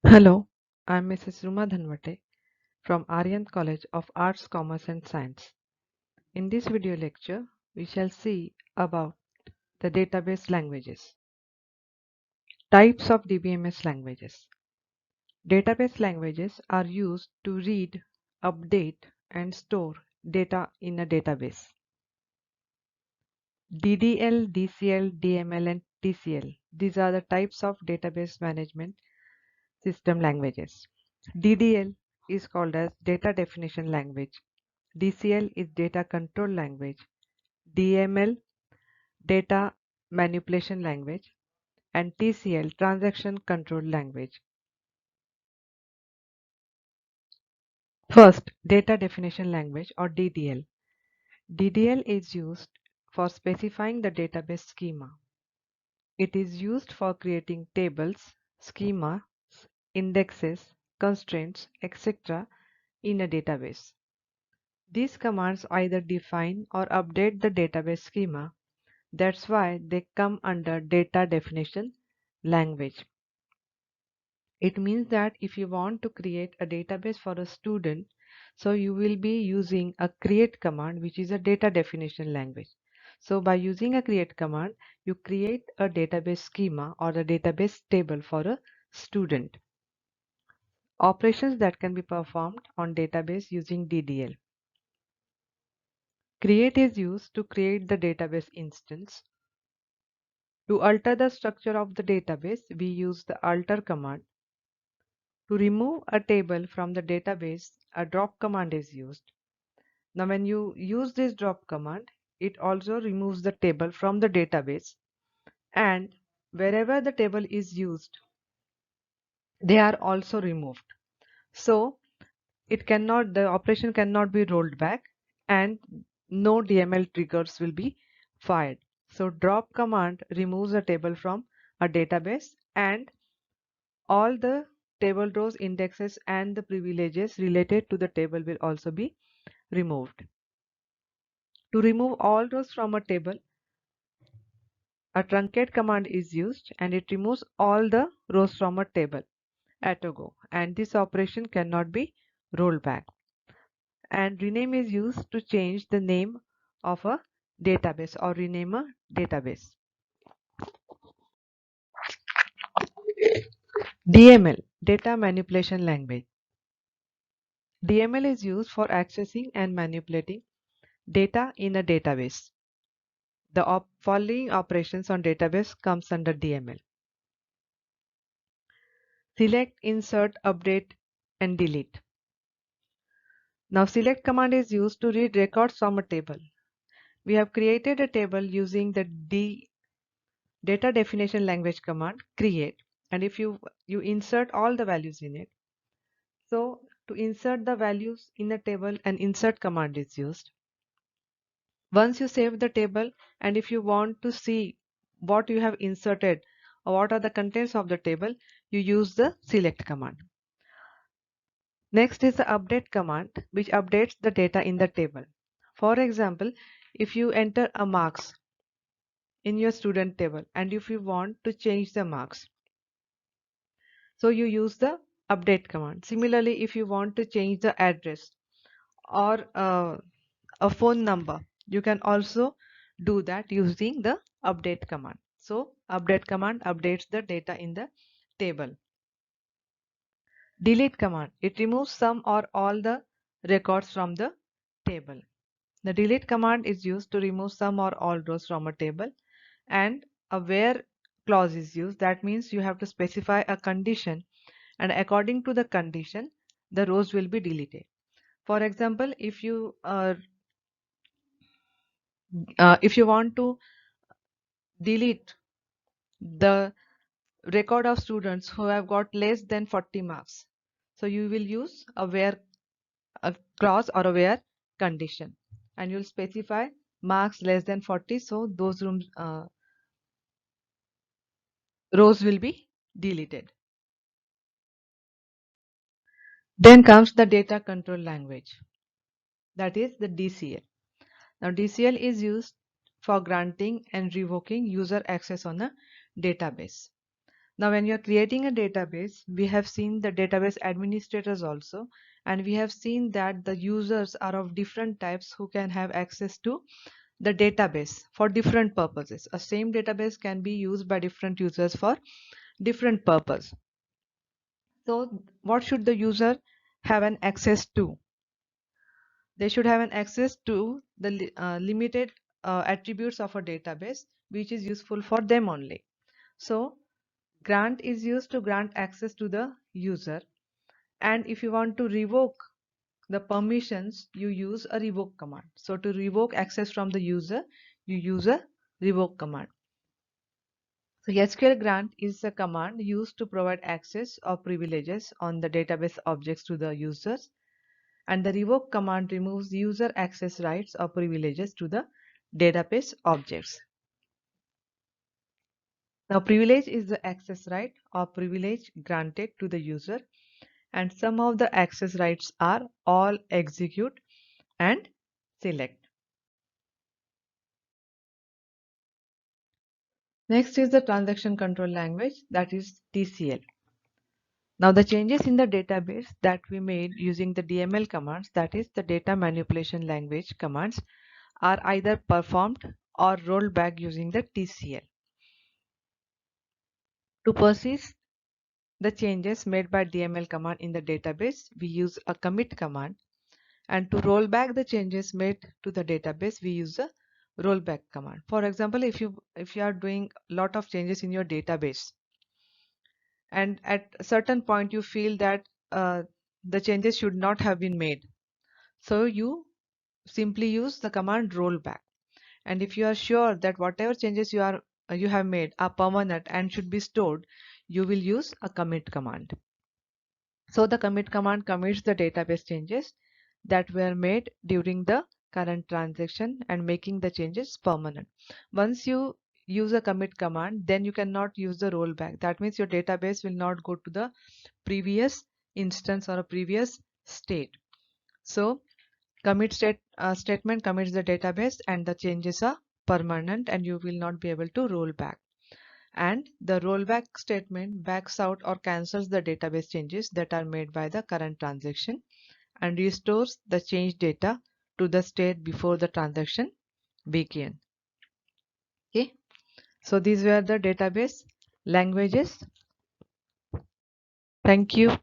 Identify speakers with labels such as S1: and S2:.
S1: Hello, I'm Mrs. Ruma Dhanwate from Aryan College of Arts, Commerce and Science. In this video lecture, we shall see about the database languages. Types of DBMS languages. Database languages are used to read, update and store data in a database. DDL, DCL, DML and TCL. These are the types of database management system languages. DDL is called as data definition language. DCL is data control language. DML data manipulation language and TCL transaction control language. First, data definition language or DDL. DDL is used for specifying the database schema. It is used for creating tables, schemas, indexes, constraints, etc. in a database. These commands either define or update the database schema. That's why they come under data definition language. It means that if you want to create a database for a student, so you will be using a create command, which is a data definition language. So by using a create command, you create a database schema or a database table for a student. Operations that can be performed on database using DDL. Create is used to create the database instance. To alter the structure of the database, we use the alter command. To remove a table from the database, a drop command is used. Now, when you use this drop command, it also removes the table from the database, and wherever the table is used, they are also removed. So the operation cannot be rolled back, and no DML triggers will be fired. So drop command removes a table from a database, and all the table rows, indexes and the privileges related to the table will also be removed. To remove all rows from a table, a truncate command is used and it removes all the rows from a table at a go, and this operation cannot be rolled back. And rename is used to change the name of a database or rename a database. DML, data manipulation language. DML is used for accessing and manipulating data in a database. The following operations on database comes under DML. Select, insert, update and delete. Now select command is used to read records from a table. We have created a table using the data definition language command create, and if you insert all the values in it. So to insert the values in a table, an insert command is used. Once you save the table, and if you want to see what you have inserted or what are the contents of the table, you use the select command. Next is the update command, which updates the data in the table. For example, if you enter a marks in your student table and if you want to change the marks, so you use the update command. Similarly, if you want to change the address or a phone number, you can also do that using the update command. So update command updates the data in the table. Delete command, it removes some or all the records from the table. The delete command is used to remove some or all rows from a table, and a where clause is used. That means you have to specify a condition, and according to the condition the rows will be deleted. For example, if you want to delete the record of students who have got less than 40 marks, so you will use a clause or a where condition, and you'll specify marks less than 40, so those rows will be deleted. Then comes the data control language, that is the DCL. Now DCL is used for granting and revoking user access on a database. Now, when you're creating a database, we have seen the database administrators also, and we have seen that the users are of different types who can have access to the database for different purposes. A same database can be used by different users for different purpose. So what should the user have an access to? They should have an access to the limited attributes of a database which is useful for them only. So grant is used to grant access to the user, and if you want to revoke the permissions, you use a revoke command. So to revoke access from the user, you use a revoke command. So SQL grant is a command used to provide access or privileges on the database objects to the users, and the revoke command removes user access rights or privileges to the database objects. Now privilege is the access right or privilege granted to the user, and some of the access rights are all, execute, and select. Next is the transaction control language, that is TCL. Now the changes in the database that we made using the DML commands, that is the data manipulation language commands, are either performed or rolled back using the TCL. To persist the changes made by DML command in the database, we use a commit command, and to roll back the changes made to the database, we use a rollback command. For example, if you are doing a lot of changes in your database, and at a certain point you feel that the changes should not have been made, so you simply use the command rollback. And if you are sure that whatever changes you have made are permanent and should be stored, you will use a commit command. So the commit command commits the database changes that were made during the current transaction and making the changes permanent. Once you use a commit command, then you cannot use the rollback. That means your database will not go to the previous instance or a previous state. So statement commits the database and the changes are permanent and you will not be able to roll back. And the rollback statement backs out or cancels the database changes that are made by the current transaction and restores the changed data to the state before the transaction began. Okay, so these were the database languages. Thank you.